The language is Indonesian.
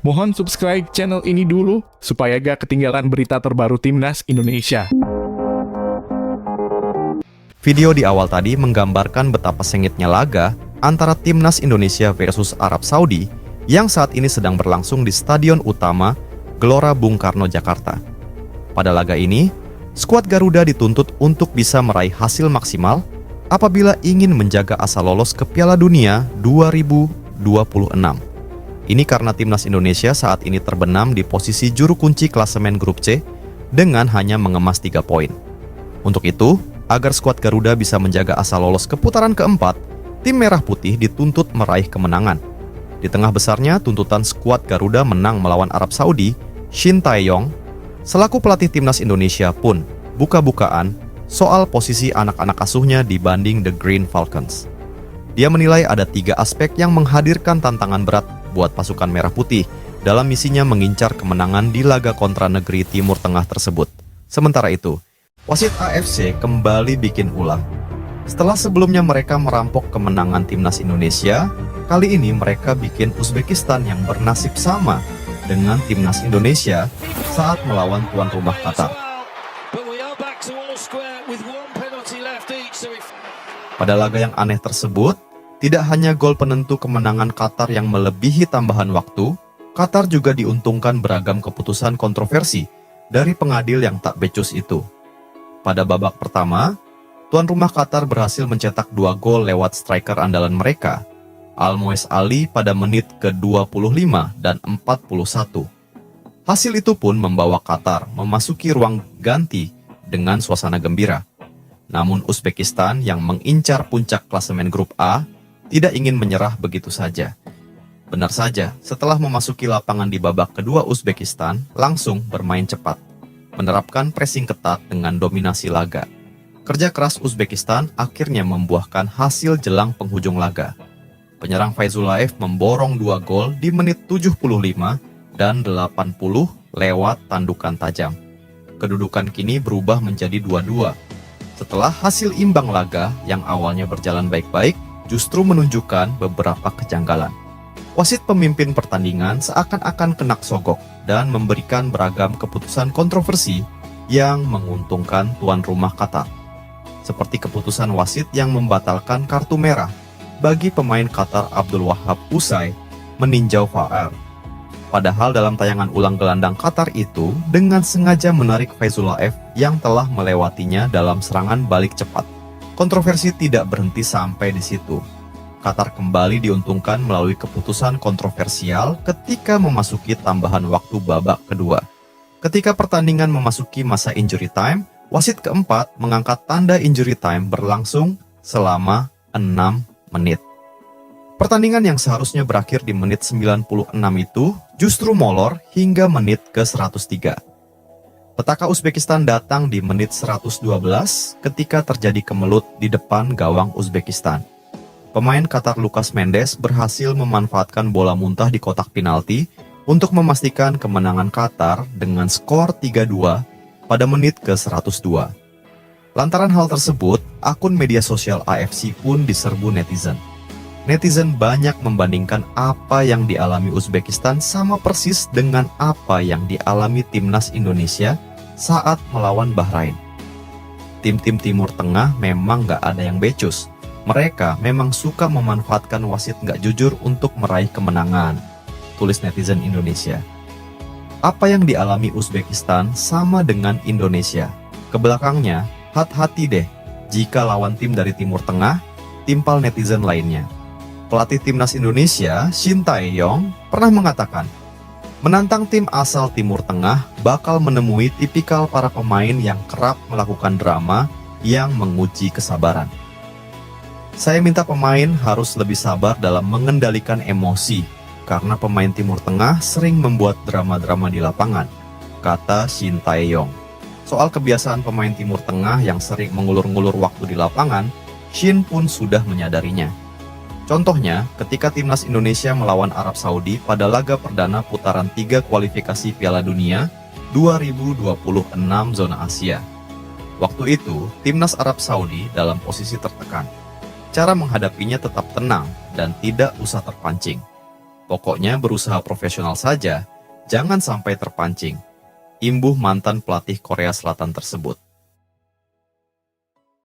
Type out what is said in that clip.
Mohon subscribe channel ini dulu supaya gak ketinggalan berita terbaru Timnas Indonesia. Video di awal tadi menggambarkan betapa sengitnya laga antara Timnas Indonesia versus Arab Saudi yang saat ini sedang berlangsung di Stadion Utama Gelora Bung Karno, Jakarta. Pada laga ini, skuad Garuda dituntut untuk bisa meraih hasil maksimal apabila ingin menjaga asa lolos ke Piala Dunia 2026. Ini karena Timnas Indonesia saat ini terbenam di posisi juru kunci klasemen grup C dengan hanya mengemas 3 poin. Untuk itu, agar skuad Garuda bisa menjaga asa lolos ke putaran keempat, tim Merah Putih dituntut meraih kemenangan. Di tengah besarnya tuntutan skuad Garuda menang melawan Arab Saudi, Shin Tae-yong, selaku pelatih Timnas Indonesia pun buka-bukaan soal posisi anak-anak asuhnya dibanding The Green Falcons. Dia menilai ada 3 aspek yang menghadirkan tantangan berat buat pasukan Merah Putih dalam misinya mengincar kemenangan di laga kontra negeri Timur Tengah tersebut. Sementara itu, wasit AFC kembali bikin ulah. Setelah sebelumnya mereka merampok kemenangan Timnas Indonesia, kali ini mereka bikin Uzbekistan yang bernasib sama dengan Timnas Indonesia saat melawan tuan rumah Qatar. Pada laga yang aneh tersebut, tidak hanya gol penentu kemenangan Qatar yang melebihi tambahan waktu, Qatar juga diuntungkan beragam keputusan kontroversi dari pengadil yang tak becus itu. Pada babak pertama, tuan rumah Qatar berhasil mencetak 2 gol lewat striker andalan mereka, Almoez Ali pada menit ke-25 dan 41. Hasil itu pun membawa Qatar memasuki ruang ganti dengan suasana gembira. Namun Uzbekistan yang mengincar puncak klasemen grup A tidak ingin menyerah begitu saja. Benar saja, setelah memasuki lapangan di babak kedua, Uzbekistan langsung bermain cepat, menerapkan pressing ketat dengan dominasi laga. Kerja keras Uzbekistan akhirnya membuahkan hasil jelang penghujung laga. Penyerang Faizullaev memborong 2 gol di menit 75 dan 80 lewat tandukan tajam. Kedudukan kini berubah menjadi 2-2. Setelah hasil imbang laga yang awalnya berjalan baik-baik, justru menunjukkan beberapa kejanggalan. Wasit pemimpin pertandingan seakan-akan kena sogok dan memberikan beragam keputusan kontroversi yang menguntungkan tuan rumah Qatar. Seperti keputusan wasit yang membatalkan kartu merah bagi pemain Qatar Abdul Wahab usai meninjau VAR. Padahal dalam tayangan ulang gelandang Qatar itu dengan sengaja menarik Faizullaev yang telah melewatinya dalam serangan balik cepat. Kontroversi tidak berhenti sampai di situ. Qatar kembali diuntungkan melalui keputusan kontroversial ketika memasuki tambahan waktu babak kedua. Ketika pertandingan memasuki masa injury time, wasit keempat mengangkat tanda injury time berlangsung selama 6 menit. Pertandingan yang seharusnya berakhir di menit 96 itu justru molor hingga menit ke-103. Petaka Uzbekistan datang di menit 112 ketika terjadi kemelut di depan gawang Uzbekistan. Pemain Qatar Lucas Mendes berhasil memanfaatkan bola muntah di kotak penalti untuk memastikan kemenangan Qatar dengan skor 3-2 pada menit ke-102. Lantaran hal tersebut, akun media sosial AFC pun diserbu netizen. Netizen banyak membandingkan apa yang dialami Uzbekistan sama persis dengan apa yang dialami Timnas Indonesia saat melawan Bahrain. Tim-tim Timur Tengah memang gak ada yang becus. Mereka memang suka memanfaatkan wasit gak jujur untuk meraih kemenangan, tulis netizen Indonesia. Apa yang dialami Uzbekistan sama dengan Indonesia. Kebelakangnya, hati-hati deh jika lawan tim dari Timur Tengah, timpal netizen lainnya. Pelatih Timnas Indonesia, Shin Tae-yong, pernah mengatakan, menantang tim asal Timur Tengah bakal menemui tipikal para pemain yang kerap melakukan drama yang menguji kesabaran. Saya minta pemain harus lebih sabar dalam mengendalikan emosi, karena pemain Timur Tengah sering membuat drama-drama di lapangan, kata Shin Tae-yong. Soal kebiasaan pemain Timur Tengah yang sering mengulur-ngulur waktu di lapangan, Shin pun sudah menyadarinya. Contohnya, ketika Timnas Indonesia melawan Arab Saudi pada laga perdana putaran 3 kualifikasi Piala Dunia 2026 zona Asia. Waktu itu, Timnas Arab Saudi dalam posisi tertekan. Cara menghadapinya tetap tenang dan tidak usah terpancing. Pokoknya berusaha profesional saja, jangan sampai terpancing. Imbuh mantan pelatih Korea Selatan tersebut.